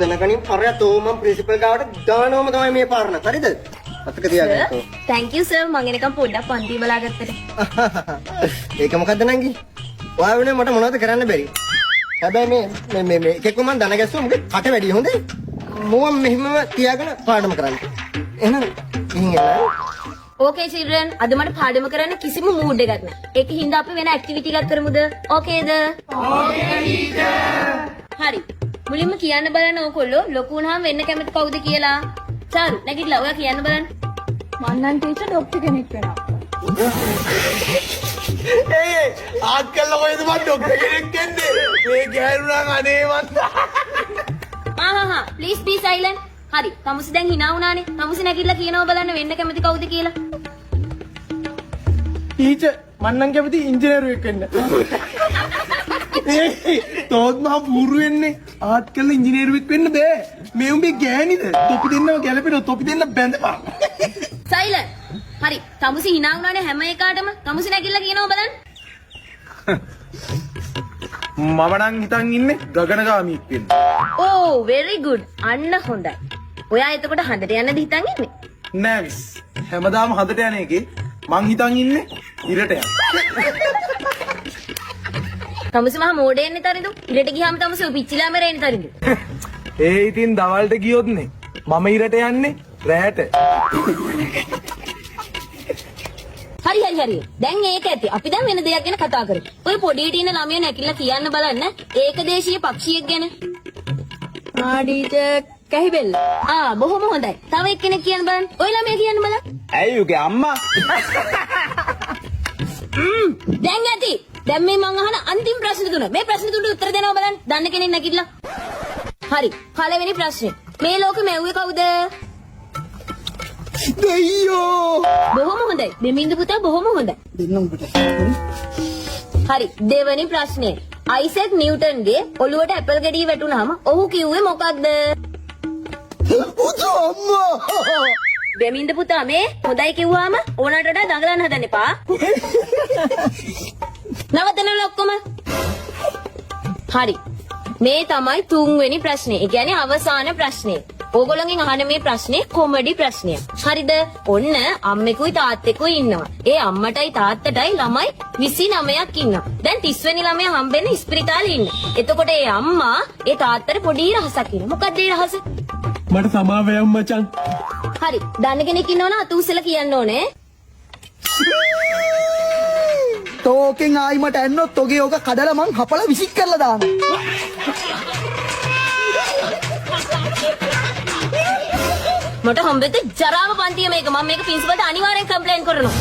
දැනගනින් පරයතෝ මම ප්‍රින්සිපල් ගාවට දානවම තමයි මේ පාරන. හරිද? අතක තියාගන්නකෝ. thank you sir. මම එනකම් පොඩ්ඩක් පන්ති බලාගත්තට. ඒක මොකද්ද නංගි? ඔයා වෙනුවෙන් මට මොනවද කරන්න බැරි? හැබැයි මේ එකෙක්ව මම දන ගැස්සුවා මොකද කට වැඩි හොඳේ. මොම මෙහෙම තියාගෙන පාඩම කරන්න. එහෙනම් ඉන්න. okay children. අද මට පාඩම කරන්න කිසිම mood එකක් නැහැ. ඒක හින්දා අපි වෙන activity එකක් කරමුද? okayද? okay teacher. හරි. මුලින්ම කියන්න බලන්න ඕකොල්ලෝ ලොකු වුණාම වෙන්න කැමති කවුද කියලා. සාරු නැගිටලා ඔයා කියන්න බලන්න. මම නම් ටීචර් ડોක්ටර් කෙනෙක් වෙනවා. ඒ ආත්කල්ල කොහෙද මම ડોක්ටර් කෙනෙක් වෙන්නේ? මේ ගෑනුණා අනේ මන්ද. please be silent. හරි. තමුසි දැන් hina වුණානේ. තමුසි නැගිටලා කියනවා බලන්න වෙන්න කැමති කවුද කියලා. ටීචර් මම නම් කැමති ඉංජිනේරුවෙක් වෙන්න. තෝත් මම පුරු වෙන්නේ ආත්කල්ල ඉංජිනේරුවෙක් වෙන්න බෑ. මේ උඹේ ගෑනිද? තොපි දෙන්නව ගැලපෙනවා තොපි දෙන්න බැඳපන්. silent. හරි. තමුසි hina වුණානේ හැම එකකටම. තමුසි නැගිටලා කියනවා බලන්න. මම නම් හිතන් ඉන්නේ ගගනගාමීක් වෙන්න. oh very good. අන්න හොඳයි. ඔයා එතකොට හඳට යන්නද හිතන් ඉන්නේ? නෑ මිස්. හැමදාම හදට යන එකේ මං හිතන් ඉන්නේ ඉරට යන්න. තමුසි මහා මෝඩෙන්නේ තරිඳු. ඉරට ගියාම තමුසි ඔය පිච්චිලා මැරෙන්නේ තරිඳු. ඒ ඉතින් දවල්ට ගියොත්නේ මම ඉරට යන්නේ රැට. හරි. දැන් ඒක ඇති. අපි දැන් වෙන දෙයක් ගැන කතා කරමු. ඔය පොඩි හිටින ළමයා නැකිලා කියන්න බලන්න ඒකදේශීය පක්ෂියෙක් ගැන. ටීචර් කැහිබෙල්ල. බොහොම හොඳයි. තව එක්කෙනෙක් කියන්න බලන්න. ඔය ළමයා කියන්න බලන්න. ඇයි උගේ අම්මා? දැන් ඇති. දැන් මේ මං අහන අන්තිම ප්‍රශ්න තුන. මේ ප්‍රශ්න තුනට උත්තර දෙනවා බලන්න. දන්න කෙනෙක් නැගිටලා. හරි. පළවෙනි ප්‍රශ්නේ. මේ ලෝකෙ මැව්වේ කවුද? දෙයියෝ. බොහොම හොඳයි. දෙමින්ද පුතා බොහොම හොඳයි. දෙන්න උඹට. හරි. දෙවෙනි ප්‍රශ්නේ. අයිසැක් නිව්ටන්ගේ ඔළුවට ඇපල් ගෙඩිය වැටුනහම ඔහු කිව්වේ මොකක්ද? උදෝ අම්මා. දෙමින්ද පුතා මේ හොඳයි කිව්වාම ඕනට වඩා දඟලන්න හදන්න එපා. නවත්තන්න ඔක්කොම. හරි. මේ තමයි තුන්වෙනි ප්‍රශ්නේ. ඒ කියන්නේ අවසාන ප්‍රශ්නේ. ඕගොල්ලෝගෙන් අහන මේ ප්‍රශ්නේ කොමඩි ප්‍රශ්නයක්. හරිද? ඔන්න අම්මෙකුයි තාත්තෙකුයි ඉන්නවා. ඒ අම්මටයි තාත්තටයි ළමයි 29ක් ඉන්නවා. දැන් 30 වෙනි ළමයා හම්බෙන්න ඉස්පිරිතාලේ ඉන්න. එතකොට ඒ අම්මා ඒ තාත්තට පොඩි රහසක් කියනවා. මොකක්ද ඒ රහස? මට සමාවෙයම් මචං. හරි. දන්න කෙනෙක් ඉන්නවනම් අත උස්සලා කියන්න ඕනේ. තෝකෙන් ආයි මට ඇන්නොත් ඔගේ ඕක කඩලා මං හපලා විසික් කරලා දානවා. මට හම්බෙද්ද ජරාම පන්තිය මේක. මම මේක ප්‍රින්සිපල්ට අනිවාර්යෙන් කම්ප්ලේන්ට් කරනවා.